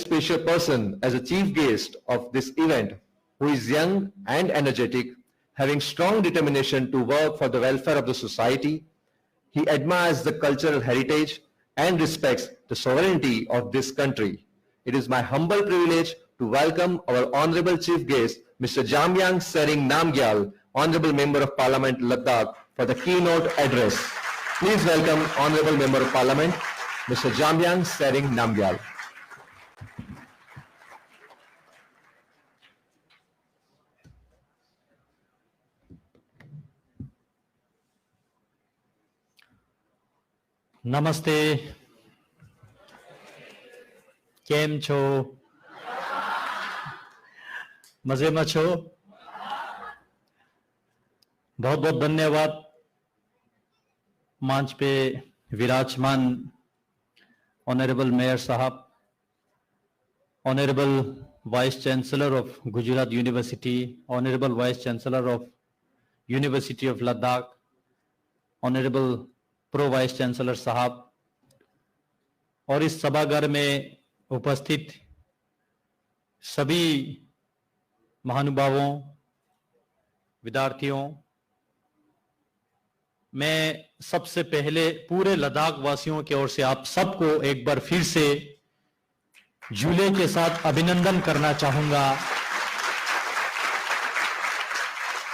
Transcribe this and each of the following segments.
special person as a chief guest of this event, who is young and energetic, having strong determination to work for the welfare of the society. He admires the cultural heritage and respects the sovereignty of this country. It is my humble privilege to welcome our Honorable Chief Guest, Mr. Jamyang Sering Namgyal, Honorable Member of Parliament, Ladakh, for the keynote address. Please welcome Honorable Member of Parliament, Mr. Jamyang Sering Namgyal. નમસ્તે, કેમ છો? મજેમાં છો? बहुत बहुत धन्यवाद मंच पे विराजमान ऑनरेबल मेयर साहब, honourable vice chancellor of Gujarat university, honourable vice chancellor of university of Ladakh, honourable pro vice chancellor साहब और इस सभागार में उपस्थित सभी महानुभावों, विद्यार्थियों, मैं सबसे पहले पूरे लद्दाख वासियों की ओर से आप सबको एक बार फिर से झूले के साथ अभिनंदन करना चाहूंगा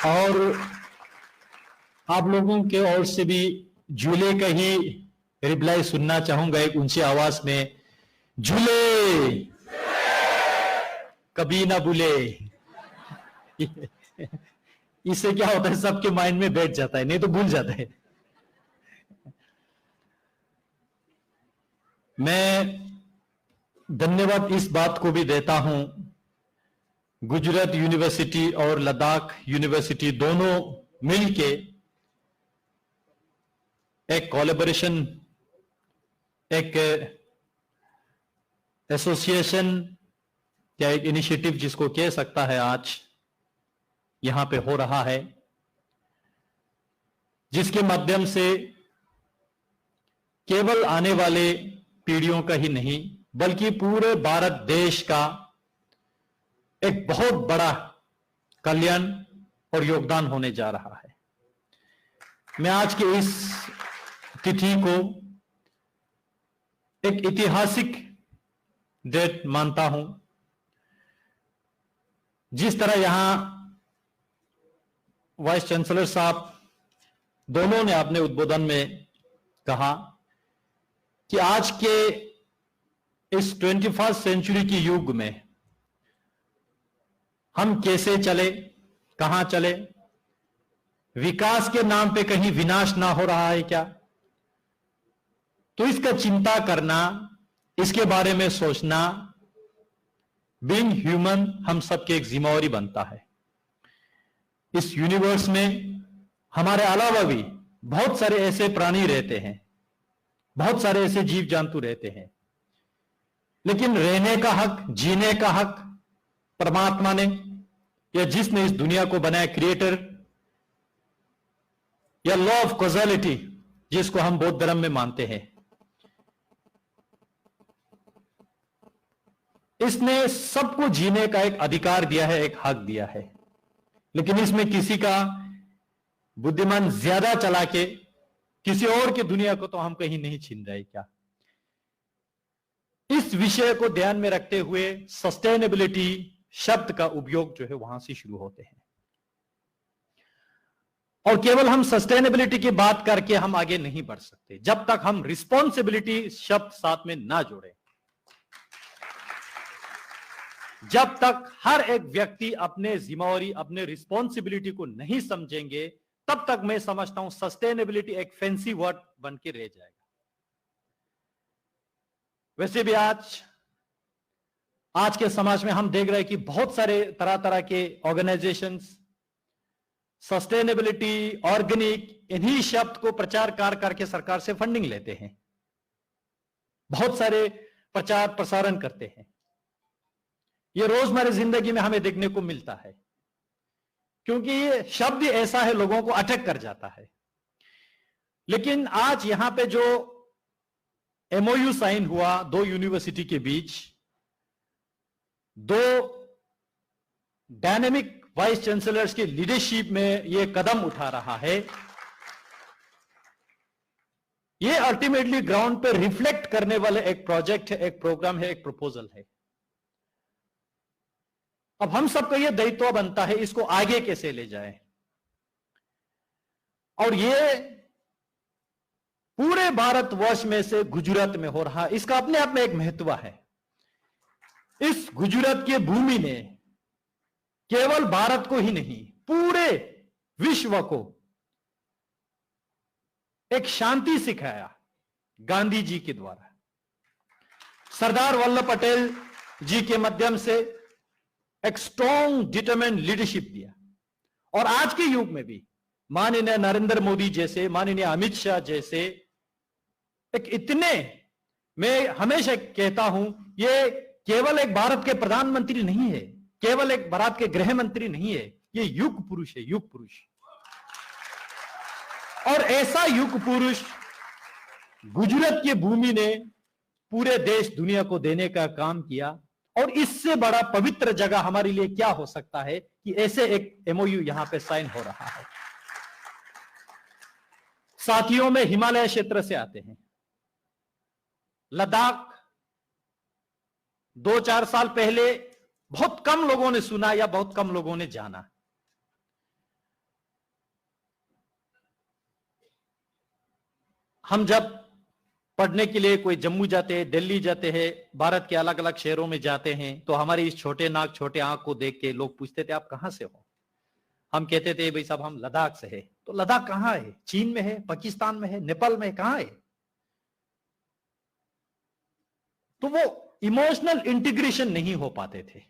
और आप लोगों के ओर से भी झूले का ही रिप्लाई सुनना चाहूंगा एक ऊंची आवाज में, झूले कभी ना भूले। इससे क्या होता है, सबके माइंड में बैठ जाता है, नहीं तो भूल जाता है। मैं धन्यवाद इस बात को भी देता हूं, गुजरात यूनिवर्सिटी और लद्दाख यूनिवर्सिटी दोनों मिलके एक कोलैबोरेशन, एक एसोसिएशन या एक इनिशिएटिव जिसको कह सकता है आज यहां पे हो रहा है, जिसके माध्यम से केवल आने वाले पीढ़ियों का ही नहीं बल्कि पूरे भारत देश का एक बहुत बड़ा कल्याण और योगदान होने जा रहा है। मैं आज के इस तिथि को एक ऐतिहासिक डेट मानता हूं। जिस तरह यहां वाइस चांसलर साहब दोनों ने अपने उद्बोधन में कहा कि आज के इस 21st सेंचुरी की युग में हम कैसे चले, कहां चले, विकास के नाम पे कहीं विनाश ना हो रहा है क्या, तो इसका चिंता करना, इसके बारे में सोचना, बीइंग ह्यूमन हम सबके एक जिम्मेवारी बनता है। इस यूनिवर्स में हमारे अलावा भी बहुत सारे ऐसे प्राणी रहते हैं, बहुत सारे ऐसे जीव जंतु रहते हैं, लेकिन रहने का हक, जीने का हक परमात्मा ने या जिसने इस दुनिया को बनाया, क्रिएटर या लॉ ऑफ कॉजलिटी जिसको हम बौद्ध धर्म में मानते हैं, इसने सबको जीने का एक अधिकार दिया है, एक हक दिया है। लेकिन इसमें किसी का बुद्धिमान ज्यादा चला के किसी और की दुनिया को तो हम कहीं नहीं छीन रहे क्या। इस विषय को ध्यान में रखते हुए सस्टेनेबिलिटी शब्द का उपयोग जो है वहां से शुरू होते हैं, और केवल हम सस्टेनेबिलिटी की बात करके हम आगे नहीं बढ़ सकते जब तक हम रिस्पॉन्सिबिलिटी शब्द साथ में ना जोड़ें। जब तक हर एक व्यक्ति अपने जिम्मेवारी, अपने रिस्पॉन्सिबिलिटी को नहीं समझेंगे, तब तक मैं समझता हूं सस्टेनेबिलिटी एक फैंसी वर्ड बन के रह जाएगा। वैसे भी आज के समाज में हम देख रहे हैं कि बहुत सारे तरह तरह के ऑर्गेनाइजेशंस सस्टेनेबिलिटी, ऑर्गेनिक, इन्हीं शब्द को प्रचार करके सरकार से फंडिंग लेते हैं, बहुत सारे प्रचार प्रसारण करते हैं। ये रोजमर्रा जिंदगी में हमें देखने को मिलता है, क्योंकि ये शब्द ऐसा है, लोगों को अटैक कर जाता है। लेकिन आज यहां पे जो एमओयू साइन हुआ दो यूनिवर्सिटी के बीच, दो डायनेमिक वाइस चांसलर्स की लीडरशिप में यह कदम उठा रहा है, यह अल्टीमेटली ग्राउंड पर रिफ्लेक्ट करने वाले एक प्रोजेक्ट है, एक प्रोग्राम है, एक प्रपोजल है। अब हम सबका यह दायित्व बनता है इसको आगे कैसे ले जाएं, और यह पूरे भारतवर्ष में से गुजरात में हो रहा है। इसका अपने आप में एक महत्व है। इस गुजरात की भूमि ने केवल भारत को ही नहीं, पूरे विश्व को एक शांति सिखाया गांधी जी के द्वारा, सरदार वल्लभ पटेल जी के माध्यम से एक स्ट्रॉन्ग डिटरमाइंड लीडरशिप दिया। और आज के युग में भी माननीय नरेंद्र मोदी जैसे, माननीय अमित शाह जैसे एक इतने, मैं हमेशा कहता हूं, ये केवल एक भारत के प्रधानमंत्री नहीं है, केवल एक भारत के गृह मंत्री नहीं है, ये युग पुरुष है, युग पुरुष। और ऐसा युग पुरुष गुजरात की भूमि ने पूरे देश दुनिया को देने का काम किया। और इससे बड़ा पवित्र जगह हमारे लिए क्या हो सकता है कि ऐसे एक एमओयू यहां पे साइन हो रहा है। साथियों में हिमालय क्षेत्र से आते हैं। लद्दाख 2-4 साल पहले बहुत कम लोगों ने सुना या बहुत कम लोगों ने जाना। हम जब पढ़ने के लिए कोई जम्मू जाते हैं, दिल्ली जाते हैं, भारत के अलग अलग शहरों में जाते हैं, तो हमारे इस छोटे नाक छोटे आंख को देख के लोग पूछते थे आप कहां से हो। हम कहते थे भाई साहब हम लद्दाख से है। तो लद्दाख कहां है? चीन में है, पाकिस्तान में है, नेपाल में है, कहां है? तो वो इमोशनल इंटीग्रेशन नहीं हो पाते थे।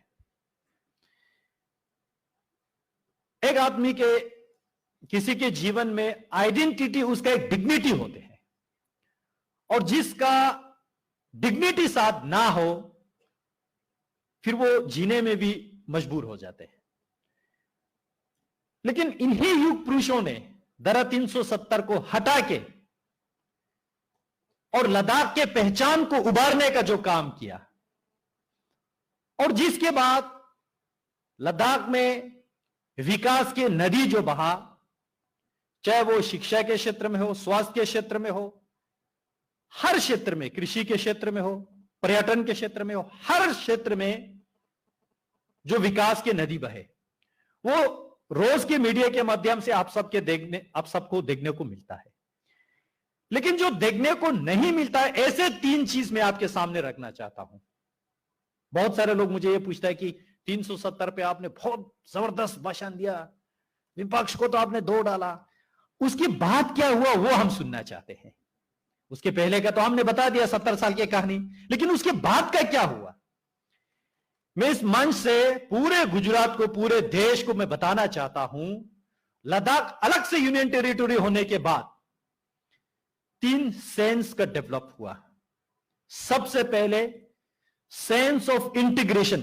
एक आदमी के, किसी के जीवन में आइडेंटिटी, उसका एक डिग्निटी होते हैं, और जिसका डिग्निटी साथ ना हो फिर वो जीने में भी मजबूर हो जाते हैं। लेकिन इन्हीं युग पुरुषों ने धारा 370 को हटा के और लद्दाख के पहचान को उभारने का जो काम किया, और जिसके बाद लद्दाख में विकास के नदी जो बहा, चाहे वो शिक्षा के क्षेत्र में हो, स्वास्थ्य के क्षेत्र में हो, हर क्षेत्र में, कृषि के क्षेत्र में हो, पर्यटन के क्षेत्र में हो, हर क्षेत्र में जो विकास की नदी बहे, वो रोज के मीडिया के माध्यम से आप सबको देखने को मिलता है। लेकिन जो देखने को नहीं मिलता है, ऐसे 3 चीज मैं आपके सामने रखना चाहता हूं। बहुत सारे लोग मुझे ये पूछता है कि 370 पे आपने बहुत जबरदस्त भाषण दिया, विपक्ष को तो आपने दो डाला, उसके बाद क्या हुआ वो हम सुनना चाहते हैं। उसके पहले का तो हमने बता दिया 70 साल की कहानी, लेकिन उसके बाद का क्या हुआ। मैं इस मंच से पूरे गुजरात को, पूरे देश को मैं बताना चाहता हूं, लद्दाख अलग से यूनियन टेरिटरी होने के बाद 3 सेंस का डेवलप हुआ। सबसे पहले सेंस ऑफ इंटीग्रेशन।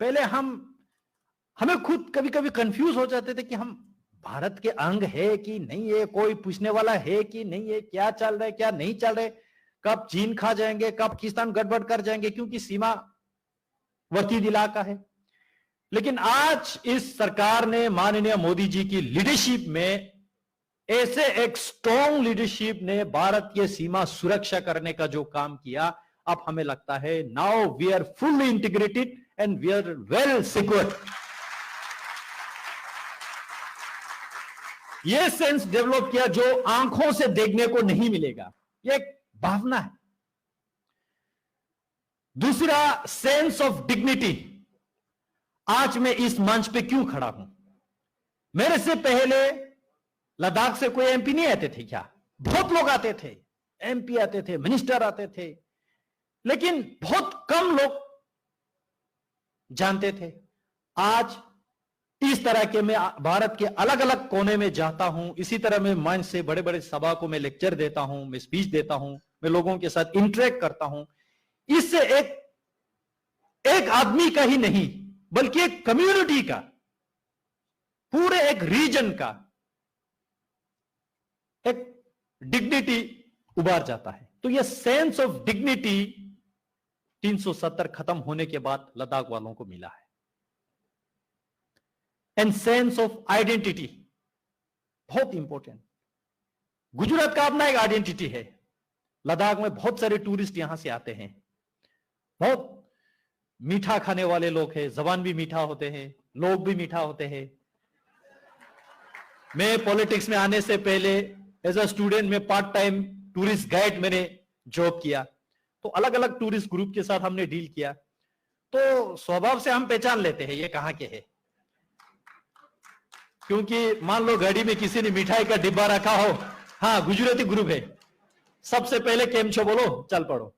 पहले हमें खुद कभी कभी कंफ्यूज हो जाते थे कि हम भारत के अंग है कि नहीं है, कोई पूछने वाला है कि नहीं है, क्या चल रहा है क्या नहीं चल रहा है, कब चीन खा जाएंगे, कब पाकिस्तान गड़बड़ कर जाएंगे, क्योंकि सीमावर्ती इलाका है। लेकिन आज इस सरकार ने, माननीय मोदी जी की लीडरशिप में, ऐसे एक स्ट्रॉन्ग लीडरशिप ने भारत की सीमा सुरक्षा करने का जो काम किया, अब हमें लगता है now we are fully integrated and we are well secured. यह सेंस डेवलप किया जो आंखों से देखने को नहीं मिलेगा, यह एक भावना है। दूसरा, सेंस ऑफ डिग्निटी। आज मैं इस मंच पे क्यों खड़ा हूं? मेरे से पहले लद्दाख से कोई एमपी नहीं आते थे क्या? बहुत लोग आते थे, एमपी आते थे, मिनिस्टर आते थे, लेकिन बहुत कम लोग जानते थे। आज इस तरह के मैं भारत के अलग अलग कोने में जाता हूं, इसी तरह मैं मंच से बड़े बड़े सभा को मैं लेक्चर देता हूं, मैं स्पीच देता हूं, मैं लोगों के साथ इंटरेक्ट करता हूं। इससे एक आदमी का ही नहीं बल्कि एक कम्युनिटी का, पूरे एक रीजन का एक डिग्निटी उभार जाता है। तो यह सेंस ऑफ डिग्निटी 370 खत्म होने के बाद लद्दाख वालों को मिला है। एंड सेंस ऑफ आइडेंटिटी बहुत इंपॉर्टेंट। गुजरात का अपना एक आइडेंटिटी है। लद्दाख में बहुत सारे टूरिस्ट यहां से आते हैं। बहुत मीठा खाने वाले लोग हैं, जबान भी मीठा होते हैं, लोग भी मीठा होते हैं। मैं पॉलिटिक्स में आने से पहले एज अ स्टूडेंट में पार्ट टाइम टूरिस्ट गाइड मैंने जॉब किया, तो अलग अलग टूरिस्ट ग्रुप के साथ हमने डील किया। तो स्वभाव से हम पहचान लेते हैं ये कहां के हैं, क्योंकि मान लो गाड़ी में किसी ने मिठाई का डिब्बा रखा हो, हाँ गुजराती ग्रुप है, सबसे पहले केम छो बोलो, चल पड़ो।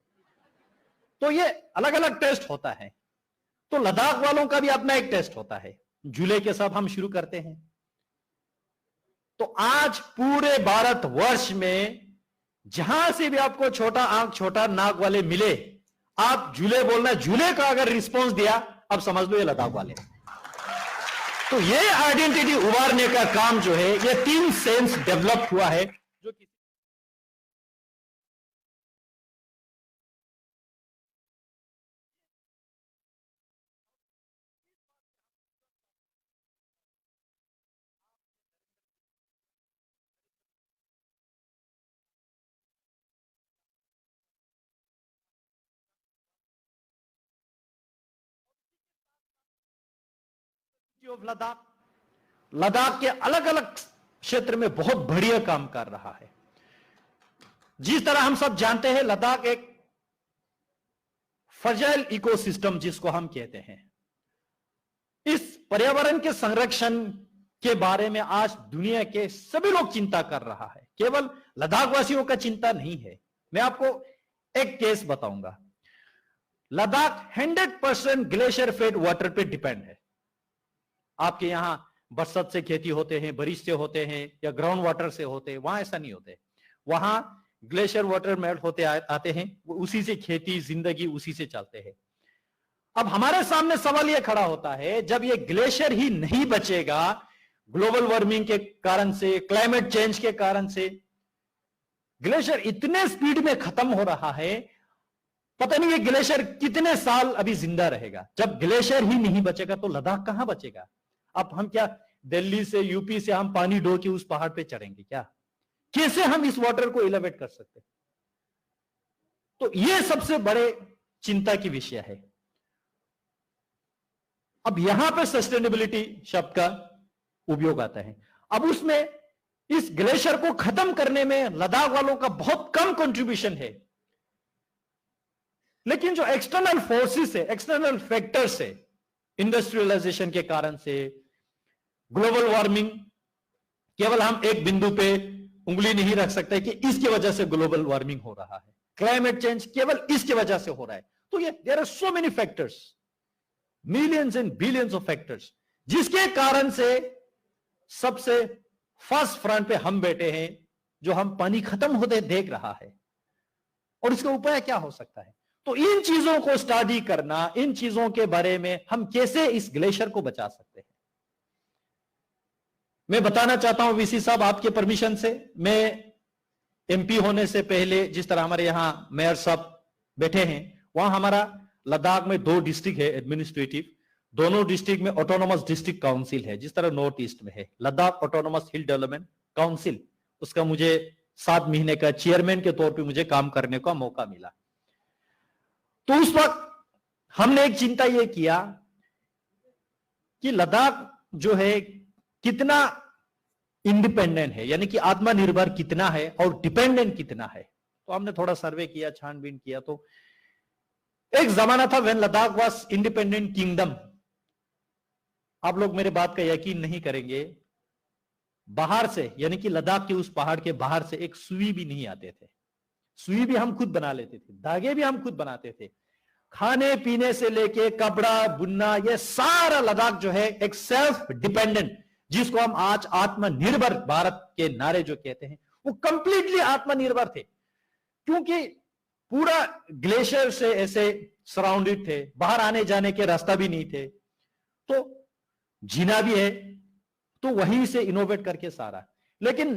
तो ये अलग अलग टेस्ट होता है। तो लद्दाख वालों का भी अपना एक टेस्ट होता है। झूले के साथ हम शुरू करते हैं। तो आज पूरे भारतवर्ष में जहां से भी आपको छोटा आंख छोटा नाक वाले मिले, आप झूले बोलना, झूले का अगर रिस्पॉन्स दिया, अब समझ लो ये लद्दाख वाले। तो ये आइडेंटिटी उभारने का काम जो है, ये 3 सेंस डेवलप हुआ है जो कि ऑफ लद्दाख, लद्दाख के अलग अलग क्षेत्र में बहुत बढ़िया काम कर रहा है। जिस तरह हम सब जानते हैं, लद्दाख एक फ्रजाइल इकोसिस्टम जिसको हम कहते हैं, इस पर्यावरण के संरक्षण के बारे में आज दुनिया के सभी लोग चिंता कर रहा है। केवल लद्दाख वासियों का चिंता नहीं है। मैं आपको एक केस बताऊंगा। लद्दाख 100% ग्लेशियर फेड वाटर पे डिपेंड है। आपके यहां बरसात से खेती होते हैं, बारिश से होते हैं, या ग्राउंड वाटर से होते हैं, वहां ऐसा नहीं होते। वहां ग्लेशियर वाटर मेल्ट होते आते हैं, उसी से खेती जिंदगी उसी से चलते हैं। अब हमारे सामने सवाल यह खड़ा होता है, जब ये ग्लेशियर ही नहीं बचेगा, ग्लोबल वार्मिंग के कारण से, क्लाइमेट चेंज के कारण से ग्लेशियर इतने स्पीड में खत्म हो रहा है, पता नहीं ये ग्लेशियर कितने साल अभी जिंदा रहेगा। जब ग्लेशियर ही नहीं बचेगा तो लद्दाख कहां बचेगा। अब हम क्या दिल्ली से, यूपी से हम पानी ढो के उस पहाड़ पे चढ़ेंगे क्या? कैसे हम इस वाटर को एलिवेट कर सकते? तो ये सबसे बड़े चिंता की विषय है। अब यहां पे सस्टेनेबिलिटी शब्द का उपयोग आता है। अब उसमें इस ग्लेशियर को खत्म करने में लद्दाख वालों का बहुत कम कंट्रीब्यूशन है, लेकिन जो एक्सटर्नल फोर्सेस है, एक्सटर्नल फैक्टर्स है, इंडस्ट्रियलाइजेशन के कारण से, ग्लोबल वार्मिंग, केवल हम एक बिंदु पे उंगली नहीं रख सकते कि इसकी वजह से ग्लोबल वार्मिंग हो रहा है, क्लाइमेट चेंज केवल इसकी वजह से हो रहा है। तो ये there are so many factors, millions and billions of factors, जिसके कारण से सबसे फर्स्ट फ्रंट पे हम बैठे हैं, जो हम पानी खत्म होते देख रहा है, और इसका उपाय क्या हो सकता है। तो इन चीजों को स्टडी करना, इन चीजों के बारे में हम कैसे इस ग्लेशियर को बचा सकते हैं, मैं बताना चाहता हूं वीसी साहब, आपके परमिशन से। मैं एमपी होने से पहले, जिस तरह हमारे यहां मेयर साहब बैठे हैं, वहां हमारा लद्दाख में 2 डिस्ट्रिक्ट है एडमिनिस्ट्रेटिव, दोनों डिस्ट्रिक्ट में ऑटोनोमस डिस्ट्रिक्ट काउंसिल है, जिस तरह नॉर्थ ईस्ट में है लद्दाख ऑटोनोमस हिल डेवलपमेंट काउंसिल। उसका मुझे 7 महीने का चेयरमैन के तौर पे मुझे काम करने का मौका मिला। तो उस वक्त हमने एक चिंता यह किया कि लद्दाख जो है कितना इंडिपेंडेंट है, यानी कि आत्मनिर्भर कितना है और डिपेंडेंट कितना है। तो हमने थोड़ा सर्वे किया, छानबीन किया। तो एक जमाना था when Ladakh was independent kingdom. आप लोग मेरे बात का यकीन नहीं करेंगे, बाहर से, यानी कि लद्दाख के उस पहाड़ के बाहर से एक सुई भी नहीं आते थे। सुई भी हम खुद बना लेते थे, धागे भी हम खुद बनाते थे, खाने पीने से लेके कपड़ा बुनना, ये सारा लद्दाख जो है एक सेल्फ डिपेंडेंट, जिसको हम आज आत्मनिर्भर भारत के नारे जो कहते हैं, वो कंप्लीटली आत्मनिर्भर थे, क्योंकि पूरा ग्लेशियर से ऐसे सराउंडेड थे, बाहर आने जाने के रास्ता भी नहीं थे, तो जीना भी है, तो वहीं से इनोवेट करके सारा। लेकिन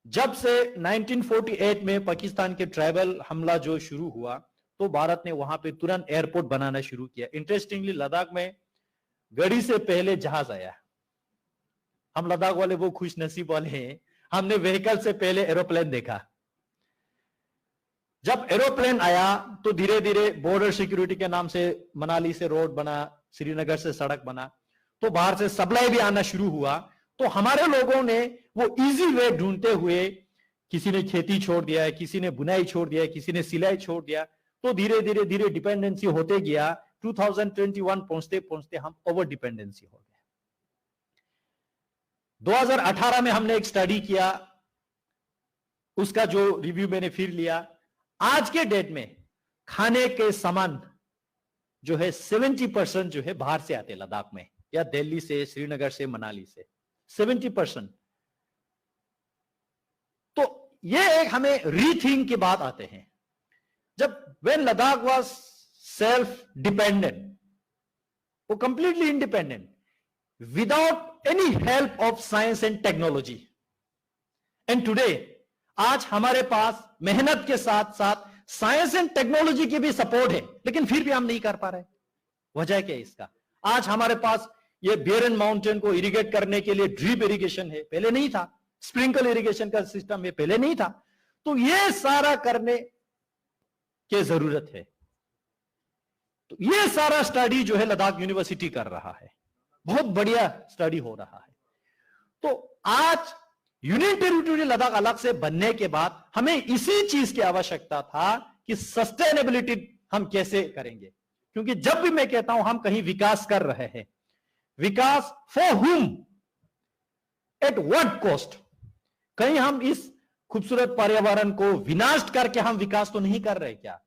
जब से 1948 में पाकिस्तान के ट्राइबल हमला जो शुरू हुआ, तो भारत ने वहां पे तुरंत एयरपोर्ट बनाना शुरू किया। इंटरेस्टिंगली लद्दाख में गाड़ी से पहले जहाज आया। हम लद्दाख वाले वो खुश नसीब वाले हैं, हमने व्हीकल से पहले एरोप्लेन देखा। जब एरोप्लेन आया तो धीरे धीरे बॉर्डर सिक्योरिटी के नाम से मनाली से रोड बना, श्रीनगर से सड़क बना, तो बाहर से सप्लाई भी आना शुरू हुआ। तो हमारे लोगों ने वो इजी वे ढूंढते हुए, किसी ने खेती छोड़ दिया है, किसी ने बुनाई छोड़ दिया है, किसी ने सिलाई छोड़ दिया, तो धीरे धीरे धीरे डिपेंडेंसी होते गया। 2021 पहुंचते पहुंचते हम ओवर डिपेंडेंसी हो गए। 2018 में हमने एक स्टडी किया, उसका जो रिव्यू मैंने फिर लिया। आज के डेट में खाने के सामान जो है 70% जो है बाहर से आते लद्दाख में, या दिल्ली से, श्रीनगर से, मनाली से 70%। तो ये एक हमें रीथिंक की बात आते हैं। जब when Ladakh was self dependent, वो completely independent, without any help of science and technology. And today आज हमारे पास मेहनत के साथ साथ साइंस एंड टेक्नोलॉजी की भी सपोर्ट है, लेकिन फिर भी हम नहीं कर पा रहे। वजह क्या है इसका? आज हमारे पास ये बेरन माउंटेन को इरिगेट करने के लिए ड्रिप इरिगेशन है, पहले नहीं था। स्प्रिंकल इरिगेशन का सिस्टम है, पहले नहीं था। तो ये सारा करने की जरूरत है। तो ये सारा स्टडी जो है लद्दाख यूनिवर्सिटी कर रहा है, बहुत बढ़िया स्टडी हो रहा है। तो आज यूनियन टेरिटरी लद्दाख अलग से बनने के बाद हमें इसी चीज की आवश्यकता था कि सस्टेनेबिलिटी हम कैसे करेंगे। क्योंकि जब भी मैं कहता हूं हम कहीं विकास कर रहे हैं, विकास for whom, at what cost? कहीं हम इस खूबसूरत पर्यावरण को विनाश करके हम विकास तो नहीं कर रहे क्या?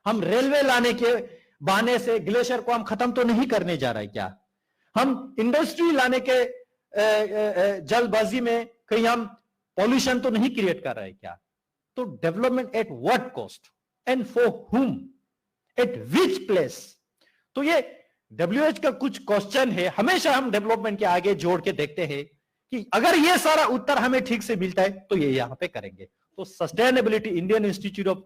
हम रेलवे लाने के बहाने से ग्लेशियर को हम खत्म तो नहीं करने जा रहे क्या? हम इंडस्ट्री लाने के जल्दबाजी में कहीं हम पॉल्यूशन तो नहीं क्रिएट कर रहे क्या? तो development at what cost and for whom, eight which place? तो ये WH का कुछ क्वेश्चन है, हमेशा हम डेवलपमेंट के आगे जोड़ के देखते हैं कि अगर ये सारा उत्तर हमें ठीक से मिलता है तो ये यहां पे करेंगे। तो सस्टेनेबिलिटी, इंडियन इंस्टीट्यूट ऑफ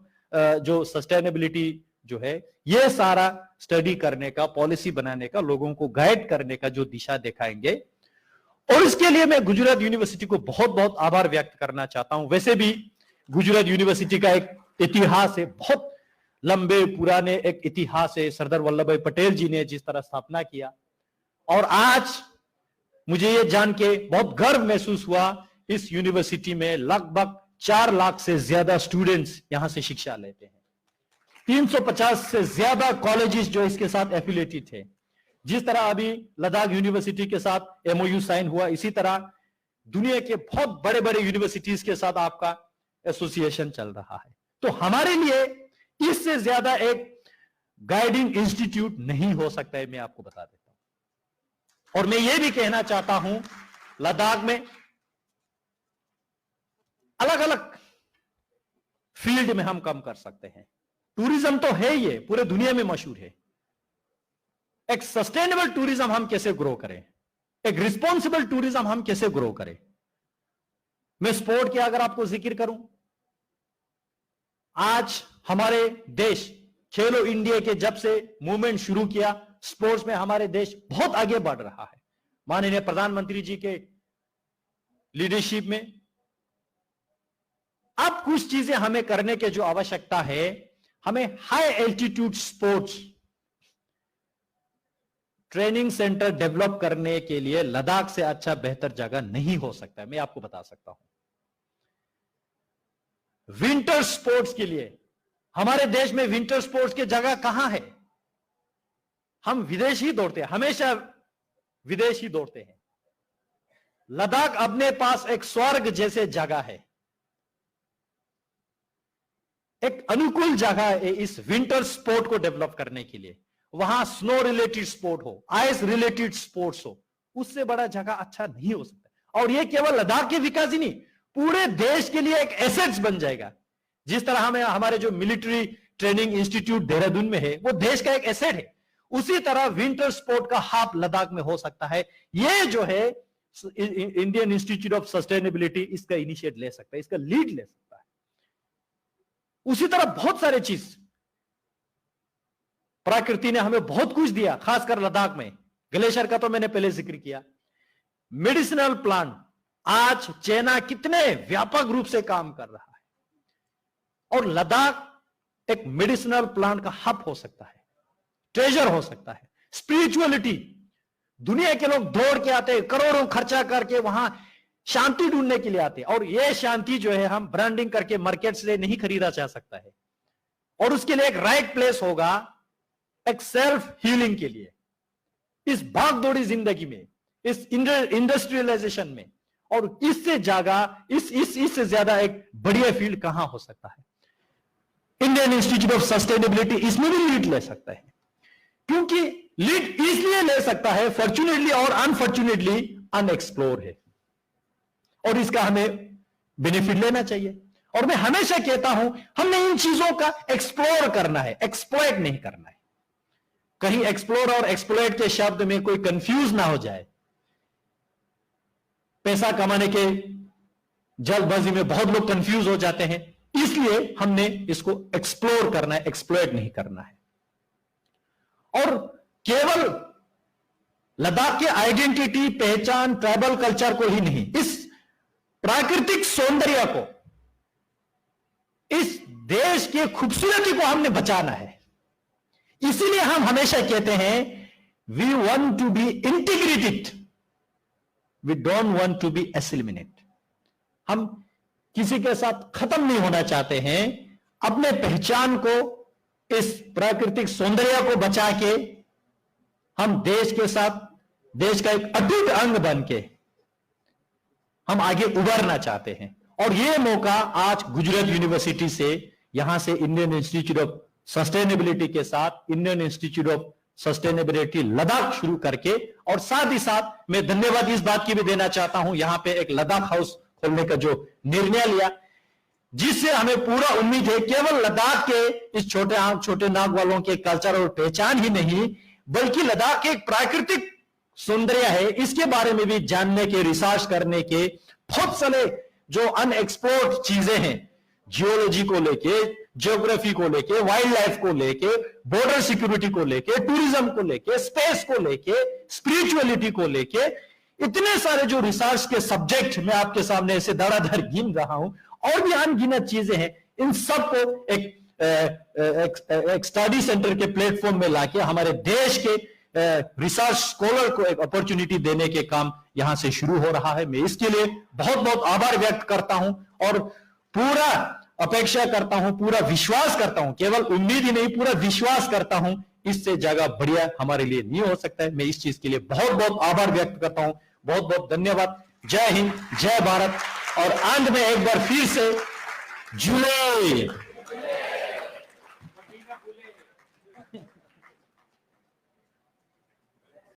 जो सस्टेनेबिलिटी जो है, ये सारा स्टडी करने का, पॉलिसी बनाने का, लोगों को गाइड करने का जो दिशा दिखाएंगे। और इसके लिए मैं गुजरात यूनिवर्सिटी को बहुत बहुत आभार व्यक्त करना चाहता हूं। वैसे भी गुजरात यूनिवर्सिटी का एक इतिहास है, बहुत लंबे पुराने एक इतिहास है। सरदार वल्लभ भाई पटेल जी ने जिस तरह स्थापना किया, और आज मुझे ये जान के बहुत गर्व महसूस हुआ, इस यूनिवर्सिटी में लगभग 4 लाख से ज्यादा स्टूडेंट्स यहां से शिक्षा लेते हैं। 350 से ज्यादा कॉलेजेस जो इसके साथ एफिलिएटेड थे। जिस तरह अभी लद्दाख यूनिवर्सिटी के साथ MOU साइन हुआ, इसी तरह दुनिया के बहुत बड़े बड़े यूनिवर्सिटीज के साथ आपका एसोसिएशन चल रहा है। तो हमारे लिए इससे ज्यादा एक गाइडिंग इंस्टीट्यूट नहीं हो सकता है, मैं आपको बता देता हूं। और मैं ये भी कहना चाहता हूं, लद्दाख में अलग अलग फील्ड में हम काम कर सकते हैं। टूरिज्म तो है, ये पूरे दुनिया में मशहूर है। एक सस्टेनेबल टूरिज्म हम कैसे ग्रो करें, एक रिस्पॉन्सिबल टूरिज्म हम कैसे ग्रो करें। मैं स्पोर्ट की अगर आपको जिक्र करूं, आज हमारे देश खेलो इंडिया के जब से मूवमेंट शुरू किया, स्पोर्ट्स में हमारे देश बहुत आगे बढ़ रहा है। माननीय प्रधानमंत्री जी के लीडरशिप में अब कुछ चीजें हमें करने की जो आवश्यकता है, हमें high altitude sports training centre develop करने के लिए लद्दाख से अच्छा बेहतर जगह नहीं हो सकता है, मैं आपको बता सकता हूं। विंटर स्पोर्ट्स के लिए हमारे देश में विंटर स्पोर्ट्स की जगह कहां है? हम विदेश ही दौड़ते हैं, हमेशा विदेश ही दौड़ते हैं। लद्दाख अपने पास एक स्वर्ग जैसे जगह है, एक अनुकूल जगह है इस विंटर स्पोर्ट को डेवलप करने के लिए। वहां स्नो रिलेटेड स्पोर्ट हो, आइस रिलेटेड स्पोर्ट्स हो, उससे बड़ा जगह अच्छा नहीं हो सकता। और यह केवल लद्दाख के विकास ही नहीं, पूरे देश के लिए एक एसेट्स बन जाएगा। जिस तरह हमें हमारे जो मिलिट्री ट्रेनिंग इंस्टीट्यूट देहरादून में है, वो देश का एक एसेट है, उसी तरह विंटर स्पोर्ट का हब लद्दाख में हो सकता है। ये जो है इंडियन इंस्टीट्यूट ऑफ सस्टेनेबिलिटी इसका इनिशिएट ले सकता है, इसका लीड ले सकता है। उसी तरह बहुत सारे चीज प्रकृति ने हमें बहुत कुछ दिया, खासकर लद्दाख में। ग्लेशियर का तो मैंने पहले जिक्र किया। मेडिसिनल प्लांट, आज चाइना कितने व्यापक रूप से काम कर रहा है, और लद्दाख एक मेडिसिनल प्लांट का हब हो सकता है, ट्रेजर हो सकता है। स्पिरिचुअलिटी, दुनिया के लोग दौड़ के आते हैं, करोड़ों खर्चा करके वहां शांति ढूंढने के लिए आते हैं, और यह शांति जो है हम ब्रांडिंग करके मार्केट से नहीं खरीदा जा सकता है। और उसके लिए एक राइट प्लेस होगा एक सेल्फ हीलिंग के लिए। इस भागदौड़ी जिंदगी में, इस इंडस्ट्रियलाइजेशन में, और इससे ज्यादा इससे ज्यादा एक बढ़िया फील्ड कहां हो सकता है। इंडियन इंस्टीट्यूट ऑफ सस्टेनेबिलिटी इसमें भी लीड ले सकता है, क्योंकि लीड इसलिए ले सकता है, फॉर्चुनेटली और अनफॉर्चुनेटली अनएक्सप्लोर है, और इसका हमें बेनिफिट लेना चाहिए। और मैं हमेशा कहता हूं, हमने इन चीजों का एक्सप्लोर करना है, एक्सप्लॉइट नहीं करना है। कहीं एक्सप्लोर और एक्सप्लॉइट के शब्द में कोई कंफ्यूज ना हो जाए। पैसा कमाने के जल्दबाजी में बहुत लोग कंफ्यूज हो जाते हैं, इसलिए हमने इसको एक्सप्लोर करना है, एक्सप्लॉइट नहीं करना है। और केवल लद्दाख की आइडेंटिटी, पहचान, ट्राइबल कल्चर को ही नहीं, इस प्राकृतिक सौंदर्य को, इस देश की खूबसूरती को हमने बचाना है। इसीलिए हम हमेशा कहते हैं, we want to be integrated, we don't want to be assimilate. हम किसी के साथ खत्म नहीं होना चाहते हैं। अपने पहचान को, इस प्राकृतिक सौंदर्य को बचा के हम देश के साथ, देश का एक अटूट अंग बन के हम आगे उभरना चाहते हैं। और यह मौका आज गुजरात यूनिवर्सिटी से, यहां से इंडियन इंस्टीट्यूट ऑफ सस्टेनेबिलिटी के साथ Indian institute of sustainability Ladakh शुरू करके, और साथ ही साथ मैं धन्यवाद इस बात की भी देना चाहता हूं, यहां पे एक लद्दाख हाउस खोलने का जो निर्णय लिया, जिससे हमें पूरा उम्मीद है केवल लद्दाख के इस छोटे आंख छोटे नाक वालों के कल्चर और पहचान ही नहीं, बल्कि लद्दाख के एक प्राकृतिक सौंदर्य है, इसके बारे में भी जानने के, रिसर्च करने के बहुत सारे जो अनएक्सप्लोर्ड चीजें हैं, जियोलॉजी को लेके, ज्योग्राफी को लेके, वाइल्ड लाइफ को लेके, बॉर्डर सिक्योरिटी को लेके, टूरिज्म को लेके, स्पेस को लेके, स्पिरिचुअलिटी को लेके, इतने सारे जो रिसर्च के सब्जेक्ट मैं आपके सामने ऐसे धड़ाधड़ गिन रहा हूं, और भी अनगिनत चीजें हैं। इन सबको एक स्टडी सेंटर के प्लेटफॉर्म में लाके हमारे देश के रिसर्च स्कॉलर को एक अपॉर्चुनिटी देने के काम यहां से शुरू हो रहा है। मैं इसके लिए बहुत बहुत आभार व्यक्त करता हूं, और पूरा अपेक्षा करता हूं, पूरा विश्वास करता हूं, केवल उम्मीद ही नहीं, पूरा विश्वास करता हूं, इससे जगह बढ़िया हमारे लिए नहीं हो सकता है। मैं इस चीज के लिए बहुत बहुत आभार व्यक्त करता हूं। बहुत बहुत धन्यवाद। जय हिंद, जय भारत। और अंत में एक बार फिर से जय